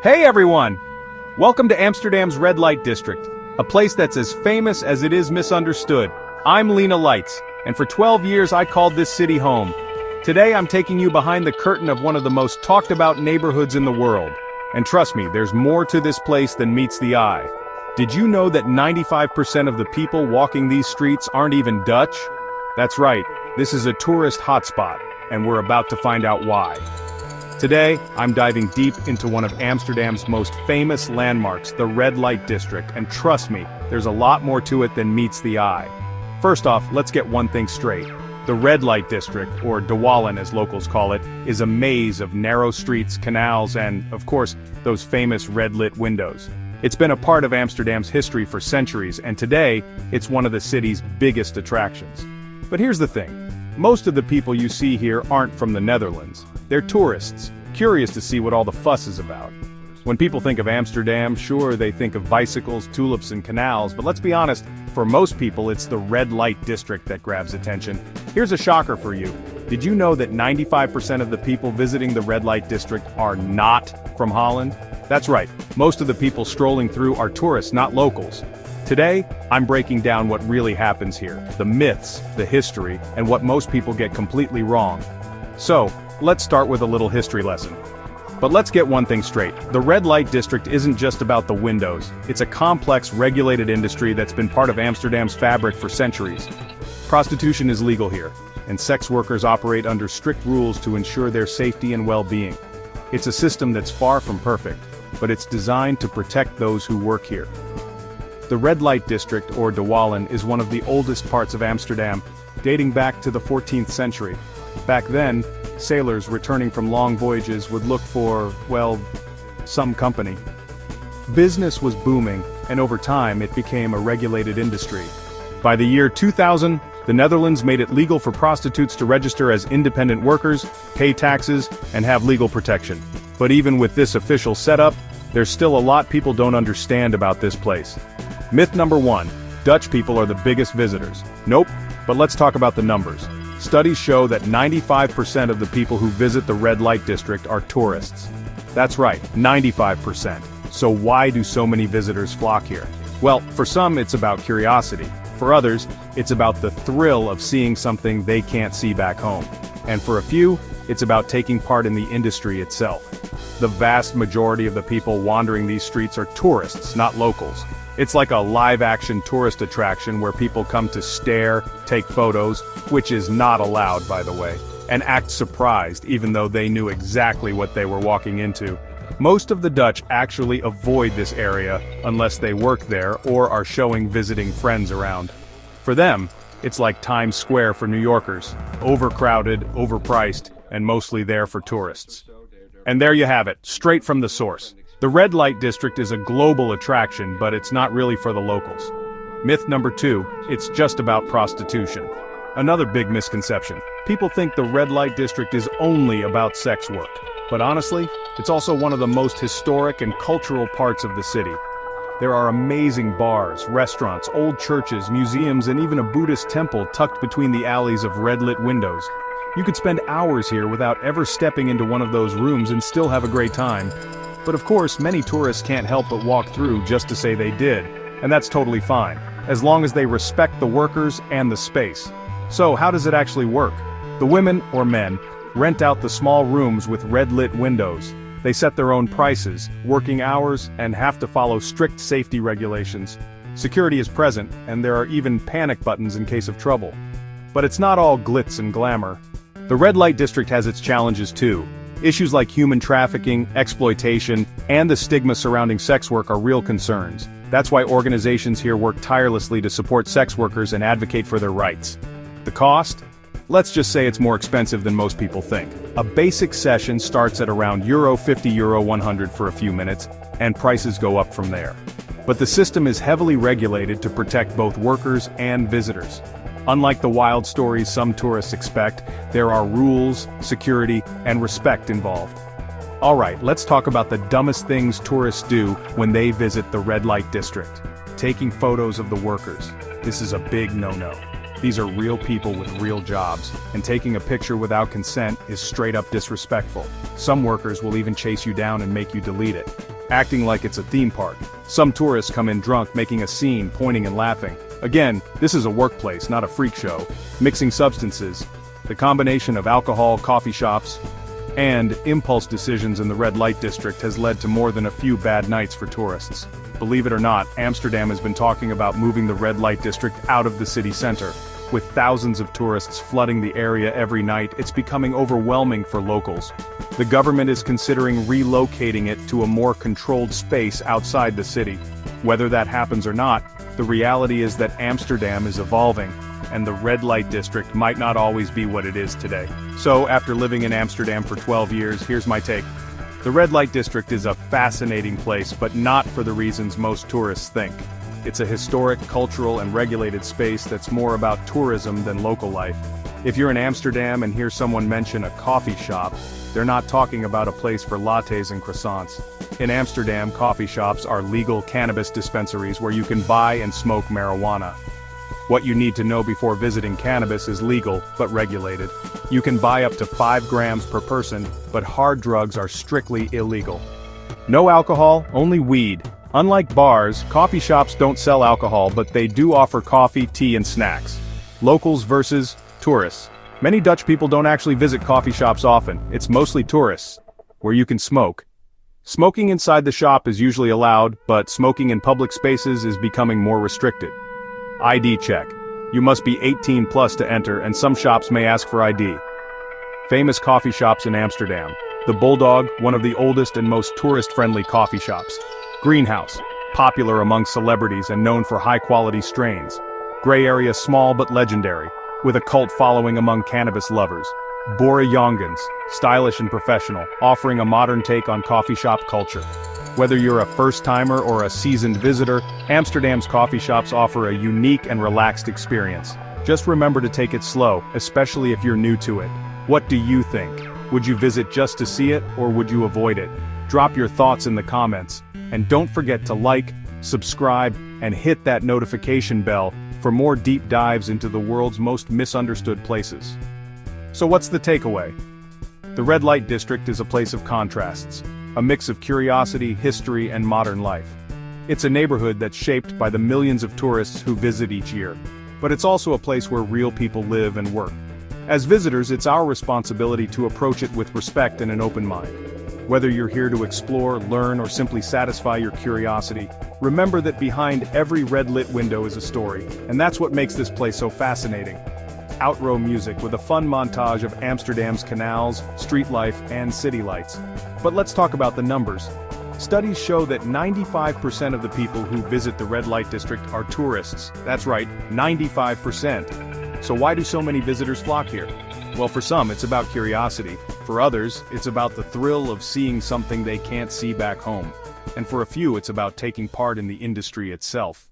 Hey everyone! Welcome to Amsterdam's Red Light District, a place that's as famous as it is misunderstood. I'm Lena Lights, and for 12 years I called this city home. Today I'm taking you behind the curtain of one of the most talked about neighborhoods in the world. And trust me, there's more to this place than meets the eye. Did you know that 95% of the people walking these streets aren't even Dutch? That's right, this is a tourist hotspot, and we're about to find out why. Today, I'm diving deep into one of Amsterdam's most famous landmarks, the Red Light District, and trust me, there's a lot more to it than meets the eye. First off, let's get one thing straight. The Red Light District, or de Wallen as locals call it, is a maze of narrow streets, canals, and, of course, those famous red-lit windows. It's been a part of Amsterdam's history for centuries, and today, it's one of the city's biggest attractions. But here's the thing. Most of the people you see here aren't from the Netherlands. They're tourists, curious to see what all the fuss is about. When people think of Amsterdam, sure, they think of bicycles, tulips, and canals, but let's be honest, for most people it's the Red Light District that grabs attention. Here's a shocker for you. Did you know that 95% of the people visiting the Red Light District are not from Holland? That's right, most of the people strolling through are tourists, not locals. Today, I'm breaking down what really happens here, the myths, the history, and what most people get completely wrong. So, let's start with a little history lesson. But let's get one thing straight. The Red Light District isn't just about the windows. It's a complex, regulated industry that's been part of Amsterdam's fabric for centuries. Prostitution is legal here, and sex workers operate under strict rules to ensure their safety and well-being. It's a system that's far from perfect, but it's designed to protect those who work here. The Red Light District, or de Wallen, is one of the oldest parts of Amsterdam, dating back to the 14th century. Back then, sailors returning from long voyages would look for, well, some company. Business was booming, and over time it became a regulated industry. By the year 2000, the Netherlands made it legal for prostitutes to register as independent workers, pay taxes, and have legal protection. But even with this official setup, there's still a lot people don't understand about this place. Myth number 1, Dutch people are the biggest visitors. Nope, but let's talk about the numbers. Studies show that 95% of the people who visit the Red Light District are tourists. That's right, 95%. So why do so many visitors flock here? Well, for some it's about curiosity. For others, it's about the thrill of seeing something they can't see back home. And for a few, it's about taking part in the industry itself. The vast majority of the people wandering these streets are tourists, not locals. It's like a live-action tourist attraction where people come to stare, take photos, which is not allowed, by the way, and act surprised even though they knew exactly what they were walking into. Most of the Dutch actually avoid this area unless they work there or are showing visiting friends around. For them, it's like Times Square for New Yorkers, overcrowded, overpriced, and mostly there for tourists. And there you have it, straight from the source. The Red Light District is a global attraction, but it's not really for the locals. Myth number 2, it's just about prostitution. Another big misconception. People think the Red Light District is only about sex work. But honestly, it's also one of the most historic and cultural parts of the city. There are amazing bars, restaurants, old churches, museums, and even a Buddhist temple tucked between the alleys of red-lit windows. You could spend hours here without ever stepping into one of those rooms and still have a great time. But of course, many tourists can't help but walk through just to say they did, and that's totally fine, as long as they respect the workers and the space. So how does it actually work? The women, or men, rent out the small rooms with red-lit windows. They set their own prices, working hours, and have to follow strict safety regulations. Security is present, and there are even panic buttons in case of trouble. But it's not all glitz and glamour. The Red Light District has its challenges too. Issues like human trafficking, exploitation, and the stigma surrounding sex work are real concerns. That's why organizations here work tirelessly to support sex workers and advocate for their rights. The cost? Let's just say it's more expensive than most people think. A basic session starts at around €50, €100 for a few minutes, and prices go up from there. But the system is heavily regulated to protect both workers and visitors. Unlike the wild stories some tourists expect, there are rules, security, and respect involved. Alright, let's talk about the dumbest things tourists do when they visit the Red Light District. Taking photos of the workers. This is a big no-no. These are real people with real jobs, and taking a picture without consent is straight up disrespectful. Some workers will even chase you down and make you delete it. acting like it's a theme park. Some tourists come in drunk, making a scene, pointing and laughing. Again, this is a workplace, not a freak show. Mixing substances, the combination of alcohol, coffee shops, and impulse decisions in the red light district has led to more than a few bad nights for tourists. Believe it or not, Amsterdam has been talking about moving the red light district out of the city center. With thousands of tourists flooding the area every night, it's becoming overwhelming for locals. The government is considering relocating it to a more controlled space outside the city. Whether that happens or not, the reality is that Amsterdam is evolving, and the red light district might not always be what it is today. So, after living in Amsterdam for 12 years, here's my take. The red light district is a fascinating place, but not for the reasons most tourists think. It's a historic, cultural, and regulated space that's more about tourism than local life. If you're in Amsterdam and hear someone mention a coffee shop, they're not talking about a place for lattes and croissants. In Amsterdam, coffee shops are legal cannabis dispensaries where you can buy and smoke marijuana. What you need to know before visiting cannabis is legal, but regulated. You can buy up to 5 grams per person, but hard drugs are strictly illegal. No alcohol, only weed. Unlike bars, coffee shops don't sell alcohol, but they do offer coffee, tea, and snacks. Locals versus tourists. Many Dutch people don't actually visit coffee shops often. It's mostly tourists, where you can smoke. Smoking inside the shop is usually allowed, but smoking in public spaces is becoming more restricted. ID check. You must be 18 plus to enter, and some shops may ask for ID. Famous coffee shops in Amsterdam. The Bulldog, one of the oldest and most tourist-friendly coffee shops. Greenhouse, popular among celebrities and known for high-quality strains. Gray Area, small but legendary, with a cult following among cannabis lovers. Bora Jongens, stylish and professional, offering a modern take on coffee shop culture. Whether you're a first-timer or a seasoned visitor, Amsterdam's coffee shops offer a unique and relaxed experience. Just remember to take it slow, especially if you're new to it. What do you think? Would you visit just to see it, or would you avoid it? Drop your thoughts in the comments. And don't forget to like, subscribe, and hit that notification bell for more deep dives into the world's most misunderstood places. So what's the takeaway? The Red Light District is a place of contrasts, a mix of curiosity, history, and modern life. It's a neighborhood that's shaped by the millions of tourists who visit each year. But it's also a place where real people live and work. As visitors, it's our responsibility to approach it with respect and an open mind. Whether you're here to explore, learn, or simply satisfy your curiosity, remember that behind every red-lit window is a story, and that's what makes this place so fascinating. Outro music with a fun montage of Amsterdam's canals, street life, and city lights. But let's talk about the numbers. Studies show that 95% of the people who visit the Red Light District are tourists. That's right, 95%. So why do so many visitors flock here? Well, for some, it's about curiosity. For others, it's about the thrill of seeing something they can't see back home. And for a few, it's about taking part in the industry itself.